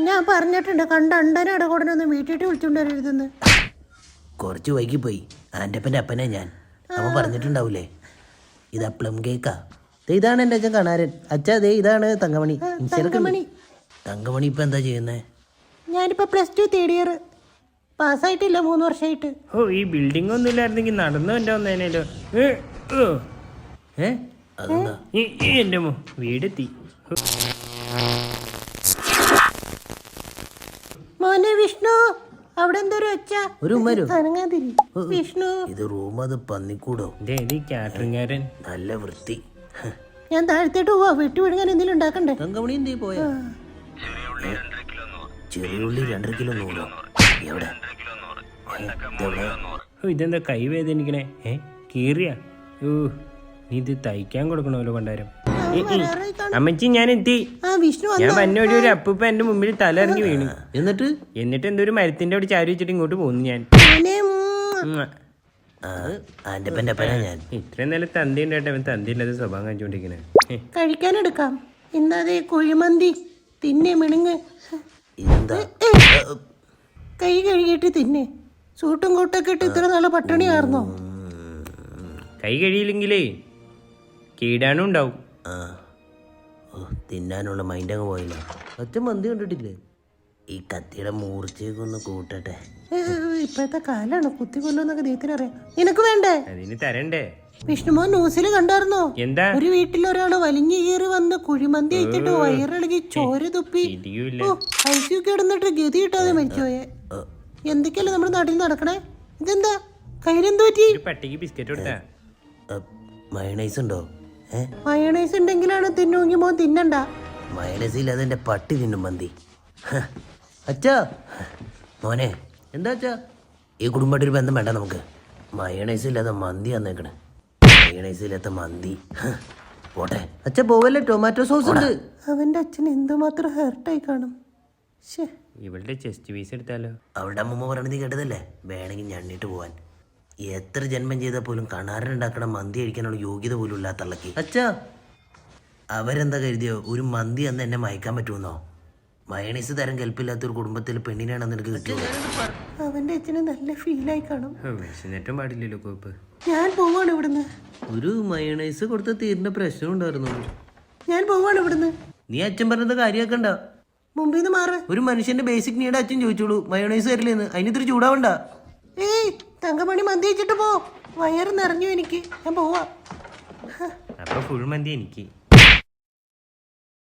ഞാൻ പറഞ്ഞിട്ടുണ്ട് കണ്ട അണ്ടനെ ഇടകൂടനൊന്നും വീട്ടിട്ട് വിളിച്ചോണ്ടരുതെന്ന്. കുറച്ച് വൈകിപ്പോയി. ആൻ്റപ്പൻ്റെ അപ്പനെ ഞാൻ. അവൻ പറഞ്ഞിട്ടുണ്ടാവൂലേ. ഇതാ പ്ലം കേക്കാ. ഇതാണ് എൻ്റെ അച്ഛൻ കണാരൻ. അച്ഛാ ദേ ഇതാണ് തങ്കമണി. തങ്കമണി ഇപ്പം എന്താ ചെയ്യുന്നേ? ഞാനിപ്പോൾ +2 തേർഡ് ഇയർ. പാസ്സായിട്ടില്ല, 3 വർഷമായിട്ട്. ഓ ഈ ബിൽഡിംഗ് ഒന്നും ഇല്ലായിരുന്നെങ്കിൽ നടന്നു എൻ്റെ വന്നേനല്ലോ. അതെന്താ? എൻ്റെ വീടെത്തി. മോനെ വിഷ്ണു, അവിടെ എന്തൊരു ഒച്ച. ഒരു ഉമ്മരും അനങ്ങാതിരി വിഷ്ണു. ഇത് റൂം, അത് പന്നിക്കൂടോ? കാറ്ററിംഗുകാരൻ. നല്ല വൃത്തി. ഞാൻ താഴത്തേട്ട് പോവാ. വെട്ടി വിഴുങ്ങാൻ എന്തെങ്കിലും ഉണ്ടാക്കണ്ടേ? തങ്കമണി എന്തേ പോയാ? ചെറിയുള്ളി 2 കിലോ 100. എവിടെ? ഇതെന്താ കൈ വേദനിക്കണേ? കീറിയ? ഓ നീ ഇത് തയ്ക്കാൻ കൊടുക്കണമല്ലോ പണ്ടാരം. അമ്മച്ചി ഞാൻ എത്തി. ഞാൻ വന്നോടി ഒരു അപ്പൂപ്പ എന്റെ മുമ്പിൽ തലറിഞ്ഞു വീണു. എന്നിട്ട് എന്തോ ഒരു മരത്തിന്റെ അവിടെ ചാരി വെച്ചിട്ട് ഇങ്ങോട്ട് പോന്നു ഞാൻ. ഇത്രയും നല്ല തന്തി ഉണ്ടായിട്ട് അവൻ തന്തി ഇല്ലാതെ സ്വഭാവം കാണിച്ചോണ്ടിരിക്കണേ. കഴിക്കാനെടുക്കാം. ഇന്നതെ കുഴിമന്തി തിന്നെ മിണുങ്ങ്. കൈ കഴുകിയിട്ട് തിന്നെ. സൂട്ടും കോട്ടൊക്കെ ഇട്ട് ഇത്ര നല്ല പട്ടിണിയായിരുന്നോ? കൈ കഴിയില്ലെങ്കിലേ കീടാനും ഉണ്ടാവും. തിന്നാനുള്ള മൈൻഡ് അങ്ങ് പോയില്ല. അച്ഛൻ മന്തി കണ്ടിട്ടില്ലേ? ഈ കത്തിയുടെ മൂർച്ചയൊക്കെ കൂട്ടട്ടെ. ഇപ്പോഴത്തെ കാലാണ് കുത്തി കൊല്ലുന്നൊക്കെ ദൈവത്തിനറിയാം. നിനക്ക് വേണ്ടേ? അതിന് തരണ്ടേ? വിഷ്ണുമോൻ ന്യൂസിൽ കണ്ടായിരുന്നോ? എന്താ? ഒരു വീട്ടിലൊരാള് വലിഞ്ഞു കയറി വന്ന് കുഴിമന്തി കഴിച്ചിട്ട് വയറിളകി ചോര തുപ്പി ഐസിയു കിടന്നിട്ട് ഗതി കിട്ടാതെ മരിച്ചുപോയെ. എന്തൊക്കെയല്ലേ നമ്മുടെ നാട്ടിൽ നടക്കണേ? ഇതെന്താ കയ്യിലെന്തു പറ്റി? പട്ടിക്ക് ബിസ്ക്കറ്റ് കൊടുത്താ? മയണൈസ് ഉണ്ടോ? മയണൈസ് ഉണ്ടെങ്കിലാണ് തിന്നുമെങ്കിൽ മോൻ തിന്നണ്ട. മയണൈസ് ഇല്ലാതെ എൻ്റെ പട്ടി തിന്നും മന്തി. അച്ഛാ മോനെ. എന്താ അച്ഛാ? ഈ കുടുംബമായിട്ട് ഒരു ബന്ധം വേണ്ട നമുക്ക്. മയണൈസ് ഇല്ലാതെ മന്തി വന്നേക്കണേ. മയണൈസ് ഇല്ലാത്ത മന്തി പോട്ടെ. അച്ഛാ പോവല്ലേ, ടൊമാറ്റോ സോസ് ഉണ്ട്. അവന്റെ അച്ഛൻ എന്തുമാത്രം ഹെർട്ടായി കാണും. ഇവളുടെ ചെസ്റ്റ് പീസ് എടുത്താലോ? അവളുടെ അമ്മൂമ്മ പറയണത് കേട്ടതല്ലേ? വേണമെങ്കിൽ ഞണ്ണിട്ട് പോവാൻ. എത്ര ജന്മം ചെയ്താൽ പോലും കണാരനുണ്ടാക്കണ മന്തി കഴിക്കാനുള്ള യോഗ്യത പോലും ഇല്ലാത്തള്ളക്ക്. അച്ഛാ അവരെന്താ കരുതിയോ ഒരു മന്തി അന്ന് എന്നെ മയക്കാൻ പറ്റുമെന്നോ? മയണീസ് തരം കെൽപ്പില്ലാത്ത ഒരു കുടുംബത്തിൽ പെണ്ണിനാണെന്ന് എനിക്ക് കിട്ടിയത്. അവന്റെ അച്ഛന് നല്ല ഫീലായി കാണും. വിശന്നിട്ടും പാടില്ലല്ലോ കോപ്പ്. ഞാൻ പോവാണ് ഇവിടുന്ന്. ഒരു മയണൈസ് കൊടുത്ത തീരുന്ന പ്രശ്നം ഉണ്ടായിരുന്നു. ഞാൻ പോവാണ് ഇവിടുന്ന്. നീ അച്ഛൻ പറഞ്ഞത് കാര്യാക്കണ്ട. മുമ്പിൽ നിന്ന് മാറ്. ഒരു മനുഷ്യന്റെ ബേസിക് നീഡ് അച്ഛൻ ചോദിച്ചോളൂ. മയോണൈസ് തരില്ലെന്ന്. അതിന് ഇത്തിരി ചൂടാവണ്ട. തങ്കമണി മന്തി വെച്ചിട്ട് പോ. വയറ് നിറഞ്ഞു എനിക്ക്. ഞാൻ പോവാ. അപ്പൊ ഫുൾ മന്തി എനിക്ക്.